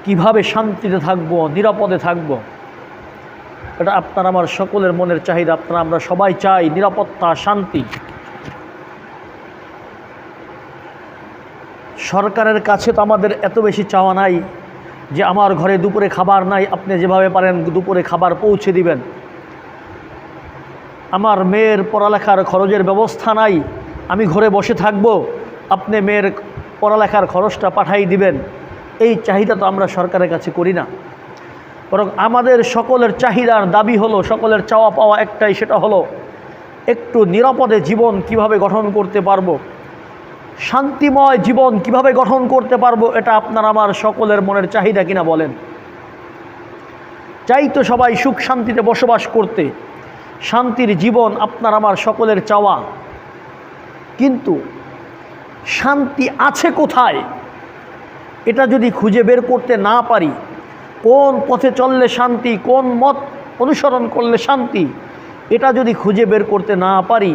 কিভাবে শান্তিতে থাকব, নিরাপদে থাকব। এটা আপনার আমার সকলের মনের চাহিদা। আপনারা আমরা সবাই চাই নিরাপত্তা, শান্তি। সরকারের কাছে তো আমাদের এত বেশি চাওয়া নাই যে আমার ঘরে দুপুরে খাবার নাই, আপনি যেভাবে পারেন দুপুরে খাবার পৌঁছে দিবেন। আমার মেয়ের পড়ালেখার খরচের ব্যবস্থা নাই, আমি ঘরে বসে থাকব, আপনি মেয়ের পড়ালেখার খরচটা পাঠাই দিবেন। এই চাহিদা তো আমরা সরকারের কাছে করি না। বরং আমাদের সকলের চাহিদার দাবি হলো, সকলের চাওয়া পাওয়া একটাই, সেটা হলো একটু নিরাপদে জীবন কিভাবে গঠন করতে পারবো, শান্তিময় জীবন কিভাবে গঠন করতে পারবো। এটা আপনার আমার সকলের মনের চাহিদা কিনা বলেন? চাই তো সবাই সুখ শান্তিতে বসবাস করতে, শান্তির জীবন আপনার আমার সকলের চাওয়া। কিন্তু শান্তি আছে কোথায় এটা যদি খুঁজে বের করতে না পারি, কোন পথে চললে শান্তি, কোন মত অনুসরণ করলে শান্তি, এটা যদি খুঁজে বের করতে না পারি,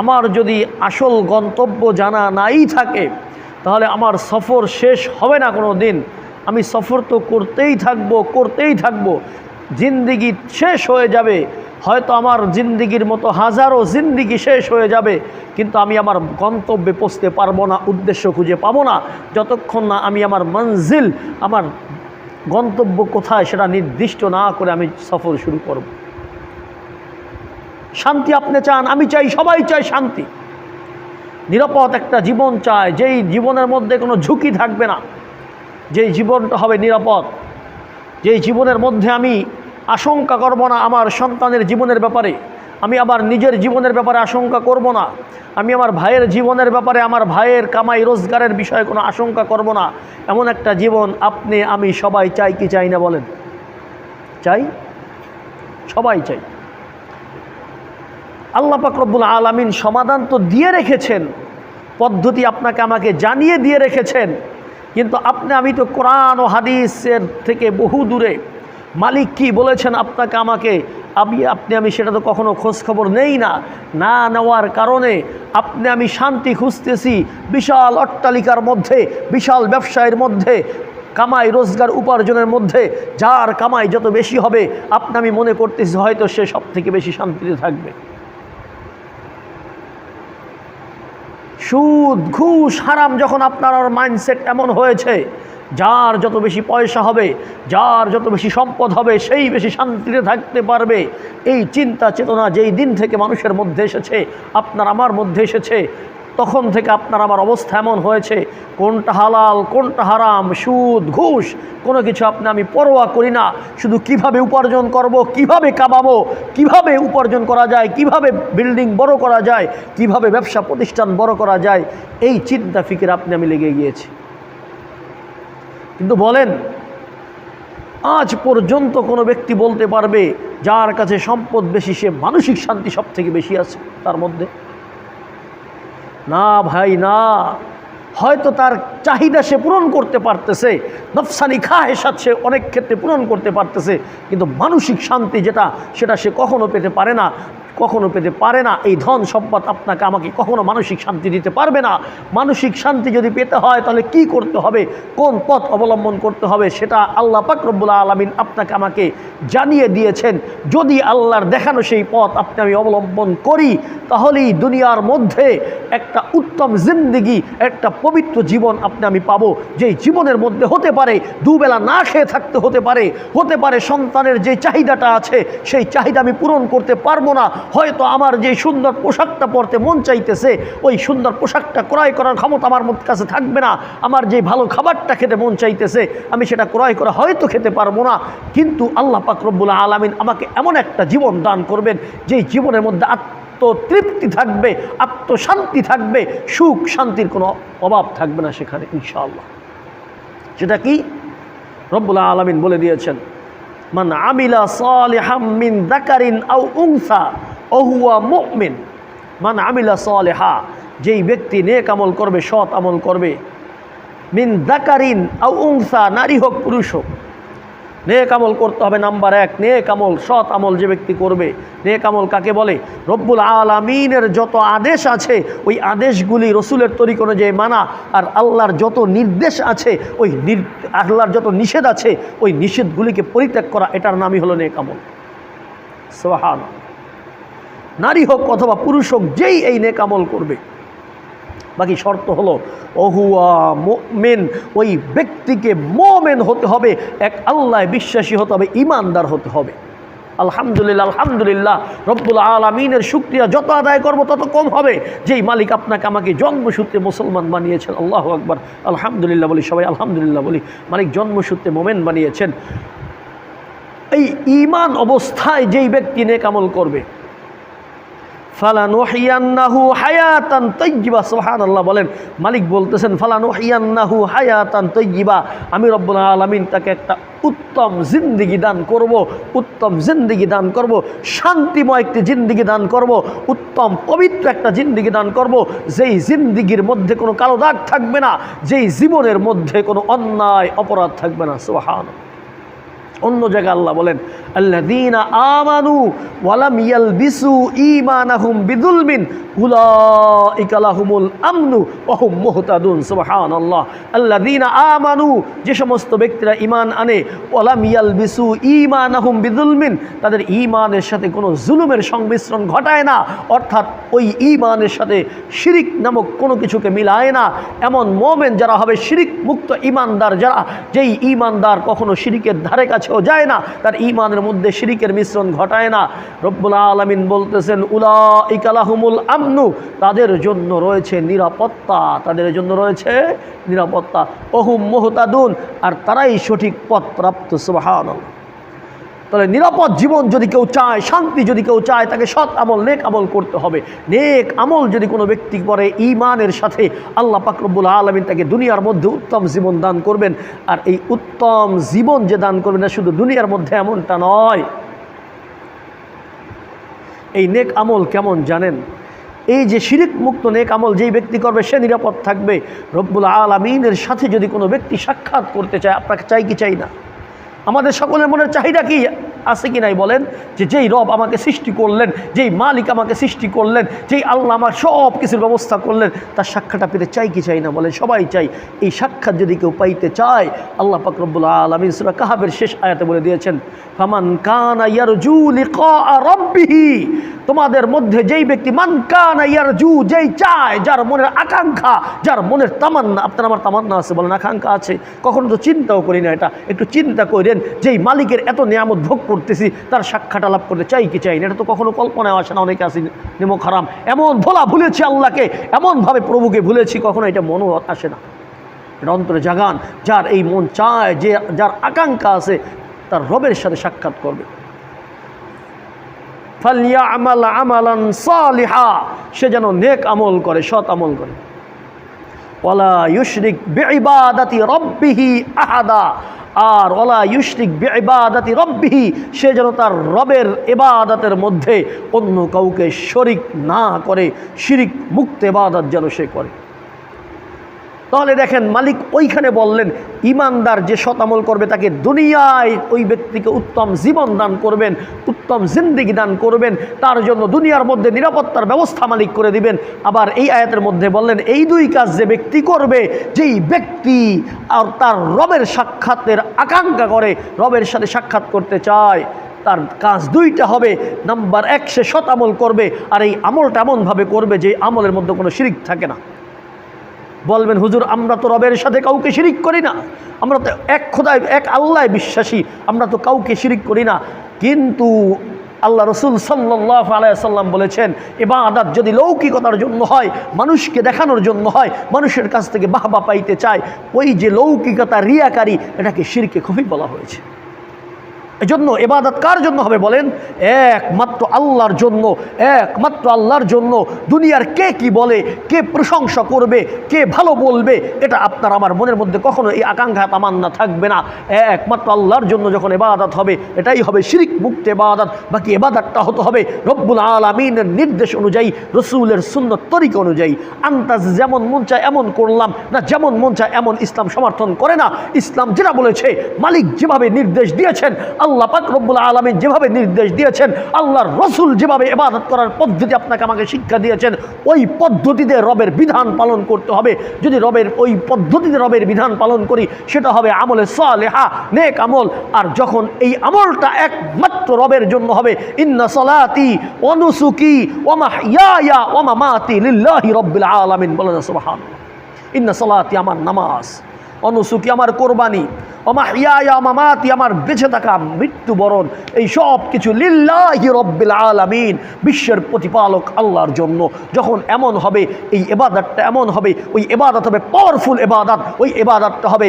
আমার যদি আসল গন্তব্য জানা নাই থাকে, তাহলে আমার সফর শেষ হবে না কোনো দিন। আমি সফর তো করতেই থাকবো, জিন্দিগি শেষ হয়ে যাবে। হয়তো আমার জিন্দিগির মতো হাজারো জিন্দিগি শেষ হয়ে যাবে, কিন্তু আমি আমার গন্তব্যে পৌঁছতে পারবো না, উদ্দেশ্য খুঁজে পাবো না, যতক্ষণ না আমি আমার মঞ্জিল, আমার গন্তব্য কোথায় সেটা নির্দিষ্ট না করে আমি সফর শুরু করব। শান্তি আপনি চান, আমি চাই, সবাই চাই শান্তি। নিরাপদ একটা জীবন চায়, যেই জীবনের মধ্যে কোনো ঝুঁকি থাকবে না, যেই জীবনটা হবে নিরাপদ, যেই জীবনের মধ্যে আমি আশঙ্কা করব না আমার সন্তানের জীবনের ব্যাপারে, আমি আবার নিজের জীবনের ব্যাপারে আশঙ্কা করব না, আমি আমার ভাইয়ের জীবনের ব্যাপারে, আমার ভাইয়ের কামাই রোজগারের বিষয়ে কোনো আশঙ্কা করব না। এমন একটা জীবন আপনি আমি সবাই চাই কি চাই না বলেন? চাই, সবাই চাই। আল্লাহ পাক রব্বুল আলামিন সমাধান তো দিয়ে রেখেছেন, পদ্ধতি আপনাকে আমাকে জানিয়ে দিয়ে রেখেছেন, কিন্তু আমি তো কোরআন ও হাদিসের থেকে বহু দূরে। মালিক কি বলেছেন আপনাকে আমাকে, আমি সেটা তো কখনো খোঁজ খবর নেই না নেওয়ার কারণে আমি শান্তি খুঁজতেছি বিশাল অট্টালিকার মধ্যে, বিশাল ব্যবসায়ের মধ্যে, কামাই রোজগার উপার্জনের মধ্যে। যার কামাই যত বেশি হবে আমি মনে করতেছি হয়তো সে সব থেকে বেশি শান্তিতে থাকবে। সুদ ঘুষ হারাম যখন আপনার মাইন্ডসেট এমন হয়েছে, যার যত বেশি পয়সা হবে, যার যত বেশি সম্পদ হবে, সেই বেশি শান্তিতে থাকতে পারবে, এই চিন্তা চেতনা যেই দিন থেকে মানুষের মধ্যে এসেছে, আপনার আমার মধ্যে এসেছে, তখন থেকে আপনার আমার অবস্থা এমন হয়েছে, কোনটা হালাল কোনটা হারাম, সুদ ঘুষ কোনো কিছু আমি পরোয়া করি না। শুধু কিভাবে উপার্জন করব, কিভাবে কামাবো, কিভাবে উপার্জন করা যায়, কিভাবে বিল্ডিং বড় করা যায়, কিভাবে ব্যবসা প্রতিষ্ঠান বড় করা যায়, এই চিন্তা ফিকির আমি লেগে গিয়েছি। কিন্তু বলেন, আজ পর্যন্ত কোনো ব্যক্তি বলতে পারবে যার কাছে সম্পদ বেশি সে মানসিক শান্তি সব থেকে বেশি আছে তার মধ্যে? না ভাই না। হয়তো তার চাহিদা সে পূরণ করতে পারতেছে, নফসানি খাহেসাত সে অনেক ক্ষেত্রে পূরণ করতে পারতেছে, কিন্তু মানসিক শান্তি সেটা সে কখনো পেতে পারে না, কখনো পেতে পারে না। এই ধন সম্পদ আপনাকে আমাকে কখনো মানসিক শান্তি দিতে পারবে না। মানসিক শান্তি যদি পেতে হয় তাহলে কি করতে হবে, কোন পথ অবলম্বন করতে হবে, সেটা আল্লাহ পাক রব্বুল আলামিন আপনাকে আমাকে জানিয়ে দিয়েছেন। যদি আল্লাহর দেখানো সেই পথ আমি অবলম্বন করি, তাহলেই দুনিয়ার মধ্যে একটা উত্তম জিন্দেগি, একটা পবিত্র জীবন আমি পাবো। যেই জীবনের মধ্যে হতে পারে দুবেলা না খেয়ে থাকতে হতে পারে সন্তানের যে চাহিদাটা আছে সেই চাহিদা আমি পূরণ করতে পারবো না। হয়তো আমার যে সুন্দর পোশাকটা পরতে মন চাইতেছে, ওই সুন্দর পোশাকটা ক্রয় করার ক্ষমতা আমার কাছে থাকবে না। আমার যে ভালো খাবারটা খেতে মন চাইতেছে আমি সেটা ক্রয় করে হয়তো খেতে পারবো না। কিন্তু আল্লাহ পাক রব্বুল আলামিন আমাকে এমন একটা জীবন দান করবেন যেই জীবনের মধ্যে আত্মতৃপ্তি থাকবে, আত্মশান্তি থাকবে, সুখ শান্তির কোনো অভাব থাকবে না সেখানে ইনশাআল্লাহ। সেটা কি রব্বুল আলামিন বলে দিয়েছেন, মান আমিলা সালিহাম মিন যাকারিন আও উনসা ওহুয়া মুমিন। মান আমিলা সালিহা, যেই ব্যক্তি নেক আমল করবে, সৎ আমল করবে, মিন যাকারিন আও উনসা, নারী হোক পুরুষ হোক, নেক আমল করতে হবে। নাম্বার 1, নেক আমল, সৎ আমল যে ব্যক্তি করবে। নেক আমল কাকে বলে? রব্বুল আলামিনের যত আদেশ আছে ওই আদেশগুলি রসুলের তরিক অনুযায়ী মানা, আর আল্লাহর যত নির্দেশ আছে ওই আল্লাহর যত নিষেধ আছে ওই নিষেধগুলিকে পরিত্যাগ করা, এটার নামই হলো নেক আমল। সুবহানাল্লাহ। নারী হোক অথবা পুরুষ হোক, যেই এই নেক আমল করবে, বাকি শর্ত হলো ওহুয়া মুমিন, ওই ব্যক্তিকে মুমিন হতে হবে, এক আল্লাহ বিশ্বাসী হতে হবে, ঈমানদার হতে হবে। আলহামদুলিল্লাহ, আলহামদুলিল্লাহ, রব্বুল আলামিনের শুকরিয়া যত আদায় করব তত কম হবে। যেই মালিক আপনাকে আমাকে জন্মসূত্রে মুসলমান বানিয়েছেন, আল্লাহু আকবার, আলহামদুলিল্লাহ বলি, সবাই আলহামদুলিল্লাহ বলি। মালিক জন্মসূত্রে মুমিন বানিয়েছেন, এই ঈমান অবস্থায় যেই ব্যক্তি নেক আমল করবে, ফালানুহিয়ান্নাহু হায়াতান তাইয়্যিবা, সুবহানাল্লাহ বলেন। মালিক বলতেছেন ফালানুহিয়ান্নাহু হায়াতান তাইয়্যিবা, আমি রব্বুল আলামিন তাকে একটা উত্তম জিন্দেগি দান করব, উত্তম জিন্দেগি দান করব, শান্তিময় একটি জিন্দেগি দান করব, উত্তম পবিত্র একটা জিন্দেগি দান করব, যেই জিন্দেগির মধ্যে কোনো কালো দাগ থাকবে না, যেই জীবনের মধ্যে কোনো অন্যায় অপরাধ থাকবে না। সুবহানাল্লাহ। অন্য জায়গায় আল্লাহ বলেন আল্লাযীনা আমানু ওয়া লাম ইয়ালবিসু ঈমানাহুম বিযুলমিন উলাইকা লাহুমুল আমনু ওয়া হুম মুহতাদুন। সুবহানাল্লাহ। আল্লাযীনা আমানু, যে সমস্ত ব্যক্তিরা ঈমান আনে, ওয়া লাম ইয়ালবিসু ঈমানাহুম বিযুলমিন, তাদের ঈমানের সাথে কোনো জুলুমের সংমিশ্রণ ঘটায় না, অর্থাৎ ওই ঈমানের সাথে শিরিক নামক কোনো কিছুকে মিলায় না। এমন মুমিন যারা হবে, শিরিক মুক্ত ঈমানদার যারা, যেই ঈমানদার কখনো শিরিকের ধারে কাছেও যায় না, তার ঈমানের মধ্যে শিরিকের মিশ্রণ ঘটায় না, রব্বুল আলামিন বলতেছেন উলাইকা লাহুমুল আমনু, তাদের জন্য রয়েছে নিরাপত্তা, তাদের জন্য রয়েছে নিরাপত্তা। ওহুম মুহতাদুন, আর তারাই সঠিক পথ প্রাপ্ত। সুবহানাল্লাহ। তাহলে নিরাপদ জীবন যদি কেউ চায়, শান্তি যদি কেউ চায়, তাকে সৎ আমল, নেক আমল করতে হবে। নেক আমল যদি কোনো ব্যক্তি করে ঈমানের সাথে, আল্লাহ পাক রব্বুল আলামিন তাকে দুনিয়ার মধ্যে উত্তম জীবন দান করবেন। আর এই উত্তম জীবন যে দান করবেন না শুধু দুনিয়ার মধ্যে এমনটা নয়, এই নেক আমল কেমন জানেন? এই যে শিরিক মুক্ত নেক আমল যেই ব্যক্তি করবে সে নিরাপদ থাকবে। রব্বুল আলামিনের সাথে যদি কোনো ব্যক্তি সাক্ষাৎ করতে চায়, আপনাকে চাই কি চাই না? আমাদের সকলের মনের চাহিদা কি আছে কি নাই বলেন? যে যেই রব আমাকে সৃষ্টি করলেন, যেই মালিক আমাকে সৃষ্টি করলেন, যেই আল্লাহ আমার সব কিছুর ব্যবস্থা করলেন, তার সাক্ষাৎটা পেতে চাই কি চাই না বলেন? সবাই চাই। এই সাক্ষাৎ যদি কেউ পাইতে চায়, আল্লাহ পাক রব্বুল আলামিন সূরা কাহাফের শেষ আয়াতে বলে দিয়েছেন ফামান কানা ইয়ারজু লিকা রাব্বিহি, তোমাদের মধ্যে যেই ব্যক্তি, মান কানা ইয়ারজু, যেই চায়, যার মনের আকাঙ্ক্ষা, যার মনের তামান্না, আপনার আমার তামান্না আছে বলেন, আকাঙ্ক্ষা আছে, কখনো তো চিন্তাও করি না, এটা একটু চিন্তা করেন, যেই মালিকের এত নিয়ামত ভোগ করতেছি তার সাক্ষাৎ লাভ করতে চাই কি চাই না? এটা তো কখনো কল্পনায় আসে না। অনেকে আসি নিমক হারাম, এমন ভুলেছি আল্লাহকে, এমনভাবে প্রভুকে ভুলেছি, কখনো এটা মনও আসে না। এটা অন্তরে জাগান, যার এই মন চায়, যে যার আকাঙ্ক্ষা আছে তার রবের সাথে সাক্ষাৎ করবে। ফালইয়ামাল আমালান সালিহা, সে যেন নেক আমল করে, সৎ আমল করে। ওয়ালা ইউশরিক বিইবাদাতি রাব্বিহি আহাদা, আর ওয়ালা ইউশরিক বিইবাদাতি রাব্বিহি, সে যেন তার রবের ইবাদতের মধ্যে অন্য কাউকে শরিক না করে, শিরিক মুক্ত ইবাদত যেন সে করে। তাহলে দেখেন মালিক ওইখানে বললেন ঈমানদার যে সৎ আমল করবে তাকে দুনিয়ায় ওই ব্যক্তিকে উত্তম জীবন দান করবেন, উত্তম জিন্দেগি দান করবেন, তার জন্য দুনিয়ার মধ্যে নিরাপত্তার ব্যবস্থা মালিক করে দিবেন। আবার এই আয়াতের মধ্যে বললেন এই দুই কাজ যে ব্যক্তি করবে, যেই ব্যক্তি আর তার রবের সাক্ষাতের আকাঙ্ক্ষা করে, রবের সাথে সাক্ষাৎ করতে চায়, তার কাজ দুইটা হবে। নাম্বার 1, সে সৎ আমল করবে, আর এই আমলটা এমনভাবে করবে যে আমলের মধ্যে কোনো শিরিক থাকে না। বলবেন হুজুর আমরা তো রবের সাথে কাউকে শিরিক করি না, আমরা তো এক খোদায়, এক আল্লাহ বিশ্বাসী, আমরা তো কাউকে শিরিক করি না। কিন্তু আল্লাহ রসুল সাল্লাল্লাহু আলাইহি ওয়াসাল্লাম বলেছেন ইবাদত যদি লৌকিকতার জন্য হয়, মানুষকে দেখানোর জন্য হয়, মানুষের কাছ থেকে বাহবা পাইতে চায়, ওই যে লৌকিকতা, রিয়াকারী, এটাকে শিরকে খুফি বলা হয়েছে। এজন্য ইবাদত কার জন্য হবে বলেন? একমাত্র আল্লাহর জন্য, একমাত্র আল্লাহর জন্য। দুনিয়ার কে কি বলে, কে প্রশংসা করবে, কে ভালো বলবে, এটা আপনার আমার মনের মধ্যে কখনো এই আকাঙ্ক্ষা তামান্না থাকবে না। একমাত্র আল্লাহর জন্য যখন ইবাদত হবে, এটাই হবে শিরক মুক্ত ইবাদত। বাকি ইবাদতটা হতে হবে রব্বুল আলামিনের নির্দেশ অনুযায়ী, রসুলের সুন্নত তরিকা অনুযায়ী। আন্তাজ যেমন মন চায় এমন করলাম না, যেমন মন চায় এমন ইসলাম সমর্থন করে না। ইসলাম যেটা বলেছে, মালিক যেভাবে নির্দেশ দিয়েছেন, আল্লাহ পাক রব্বুল আলামিন যেভাবে নির্দেশ দিয়েছেন, আল্লাহর রসুল যেভাবে ইবাদত করার পদ্ধতি আপনাকে আমাকে শিক্ষা দিয়েছেন, ওই পদ্ধতিতে রবের বিধান পালন করতে হবে। যদি ওই পদ্ধতিতে রবের বিধান পালন করি, সেটা হবে আমলে সালেহা, নেক আমল। আর যখন এই আমলটা একমাত্র রবের জন্য হবে, ইন্না সালাতি ওয়া নুসুকি ওয়া মাহইয়ায়া ওয়া মামাতি লিল্লাহি রাব্বিল আলামিন, বলেন সুবহানাল্লাহ। ইন্না সালাতি আমার নামাজ, অনুসুকি আমার কোরবানি, ওমাহিয়ায়া মামাতি আমার বেঁচে থাকা মৃত্যুবরণ, এই সব কিছু লিল্লাহি রাব্বিল আলামিন, বিশ্বের প্রতিপালক আল্লাহর জন্য। যখন এমন হবে, এই ইবাদতটা এমন হবে, ওই ইবাদত হবে পাওয়ারফুল ইবাদত। ওই ইবাদতটা হবে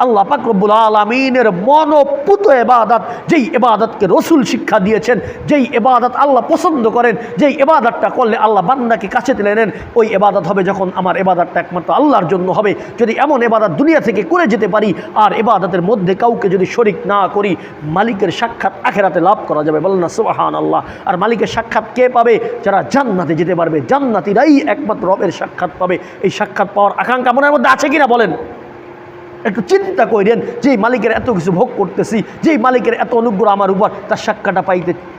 আল্লাহ পাক রব্বুল আলামিনের মনোপুত ইবাদত, যেই ইবাদতকে রসুল শিক্ষা দিয়েছেন, যেই ইবাদত আল্লাহ পছন্দ করেন, যেই ইবাদতটা করলে আল্লাহ বান্দাকে কাছে টেনে নেন। ওই ইবাদত হবে যখন আমার ইবাদতটা একমাত্র আল্লাহর জন্য হবে। যদি এমন ইবাদত দুনিয়া থেকে করে যেতে পারি, আর ইবাদতের মধ্যে কাউকে যদি শরিক না করি, মালিকের সাক্ষাৎ আখিরাতে লাভ করা যাবে, বলেন না সুবহানাল্লাহ। আর মালিকের সাক্ষাৎ কে পাবে? যারা জান্নাতে যেতে পারবে, জান্নাতীরাই একমাত্র রবের সাক্ষাৎ পাবে। এই সাক্ষাৎ পাওয়ার আকাঙ্ক্ষা মনের মধ্যে আছে কিনা বলেন? একটু চিন্তা করেন, যেই মালিকের এত কিছু ভোগ করতেছি, যেই মালিকের এত অনুগ্রহ আমার উপর, তার সাক্ষাৎটা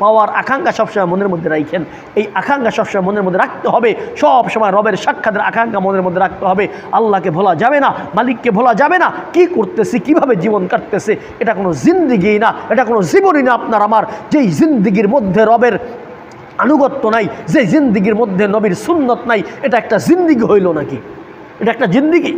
পাওয়ার আকাঙ্ক্ষা সবসময় মনের মধ্যে রাখেন। এই আকাঙ্ক্ষা সবসময় মনের মধ্যে রাখতে হবে, সব সময় রবের সাক্ষাতের আকাঙ্ক্ষা মনের মধ্যে রাখতে হবে। আল্লাহকে ভোলা যাবে না, মালিককে ভোলা যাবে না। কি করতেছি, কিভাবে জীবন কাটতেছে, এটা কোনো জিন্দিগি না, এটা কোনো জীবনই না আপনার আমার। যেই জিন্দিগির মধ্যে রবের আনুগত্য নাই, যে জিন্দিগির মধ্যে নবীর সুন্নত নাই, এটা একটা জিন্দিগি হইল নাকি? এটা একটা জিন্দিগি?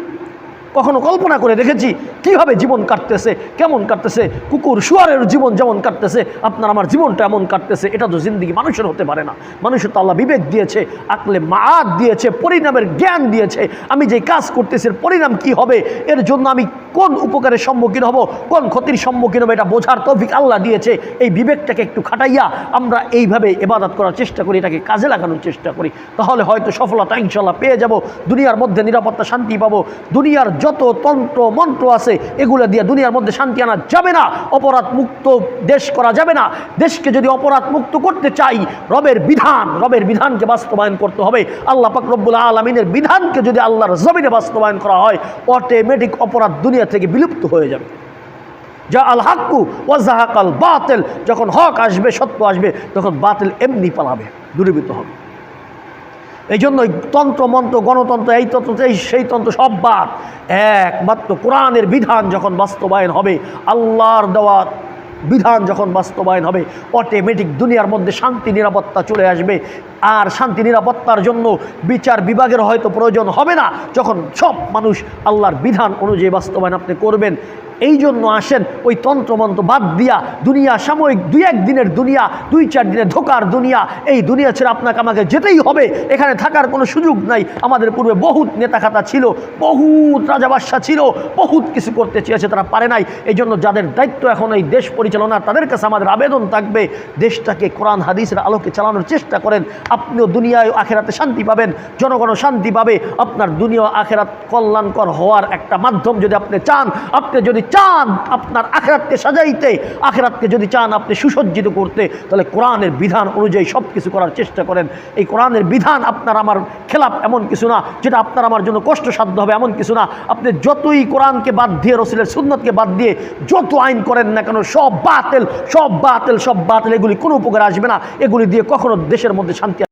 কখনো কল্পনা করে দেখেছি কিভাবে জীবন কাটতেছে, কেমন কাটতেছে? কুকুর শুয়ারের জীবন যেমন কাটতেছে, আপনার আমার জীবনটা এমন কাটতেছে। এটা তো জিন্দিগি মানুষের হতে পারে না। মানুষের তো আল্লাহ বিবেক দিয়েছে, আকলে মাআত দিয়েছে, পরিণামের জ্ঞান দিয়েছে। আমি যে কাজ করতেছি এর পরিণাম কি হবে, এর জন্য আমি কোন উপকারের সম্মুখীন হব, কোন ক্ষতির সম্মুখীন হব, এটা বোঝার তৌফিক আল্লাহ দিয়েছে। এই বিবেকটাকে একটু খাটাইয়া আমরা এইভাবে ইবাদত করার চেষ্টা করি, এটাকে কাজে লাগানোর চেষ্টা করি, তাহলে হয়তো সফলতা ইনশাআল্লাহ পেয়ে যাব। দুনিয়ার মধ্যে নিরাপত্তা, শান্তি পাবো। দুনিয়ার যত তন্ত্র মন্ত্র আছে, এগুলো দিয়ে দুনিয়ার মধ্যে শান্তি আনা যাবে না। অপরাধ মুক্ত দেশ করা যাবে না। দেশকে যদি অপরাধ মুক্ত করতে চাই, রবের বিধানকে বাস্তবায়ন করতে হবে। আল্লাহ পাক রব্বুল আলামিনের বিধানকে যদি আল্লাহর জমিনে বাস্তবায়ন করা হয়, অটোমেটিক অপরাধ দুনিয়া থেকে বিলুপ্ত হয়ে যাবে। যা আল হাক্কু ওয়া যাহাকাল বাতিল, যখন হক আসবে, সত্য আসবে, তখন বাতিল এমনি পালাবে, দূরীভূত হবে। এই জন্য তন্ত্র মন্ত্র, গণতন্ত্র, এই তন্ত্র, সেই তন্ত্র সব বাদ। একমাত্র কোরআনের বিধান যখন বাস্তবায়ন হবে, আল্লাহর দেওয়া বিধান যখন বাস্তবায়ন হবে, অটোমেটিক দুনিয়ার মধ্যে শান্তি নিরাপত্তা চলে আসবে। আর শান্তি নিরাপত্তার জন্য বিচার বিভাগের হয়তো প্রয়োজন হবে না, যখন সব মানুষ আল্লাহর বিধান অনুযায়ী বাস্তবায়ন আপনি করবেন। এই জন্য আসেন ওই তন্ত্রমন্ত্র বাদ দিয়া, দুনিয়া সাময়িক 2-1 দিনের দুনিয়া, 2-4 দিনের ধোকার দুনিয়া, এই দুনিয়া ছেড়ে আপনাকে আমাকে যেতেই হবে। এখানে থাকার কোনো সুযোগ নাই। আমাদের পূর্বে বহুত নেতা খাতা ছিল, বহুত রাজা বাদশা ছিল, বহুত কিছু করতে চেয়েছে, তারা পারে নাই। এই জন্য যাদের দায়িত্ব এখন এই দেশ পরিচালনা, তাদের কাছে আমাদের আবেদন থাকবে, দেশটাকে কোরআন হাদিসের আলোকে চালানোর চেষ্টা করেন। আপনিও দুনিয়ায় আখেরাতে শান্তি পাবেন, জনগণও শান্তি পাবে। আপনার দুনিয়া আখেরাত কল্যাণকর হওয়ার একটা মাধ্যম যদি আপনি চান, আপনি যদি চান আপনার আখেরাতকে সাজাইতে, আখেরাতকে যদি চান আপনি সুসজ্জিত করতে, তাহলে কোরআনের বিধান অনুযায়ী সব কিছু করার চেষ্টা করেন। এই কোরআনের বিধান আপনার আমার খেলাফ এমন কিছু না, যেটা আপনার আমার জন্য কষ্টসাধ্য হবে এমন কিছু না। আপনি যতই কোরআনকে বাদ দিয়ে, রসুলের সুন্নতকে বাদ দিয়ে যত আইন করেন না কেন, সব বাতিল, সব বাতিল, সব বাতিল। এগুলি কোনো উপকার আসবে না। এগুলি দিয়ে কখনো দেশের মধ্যে শান্তি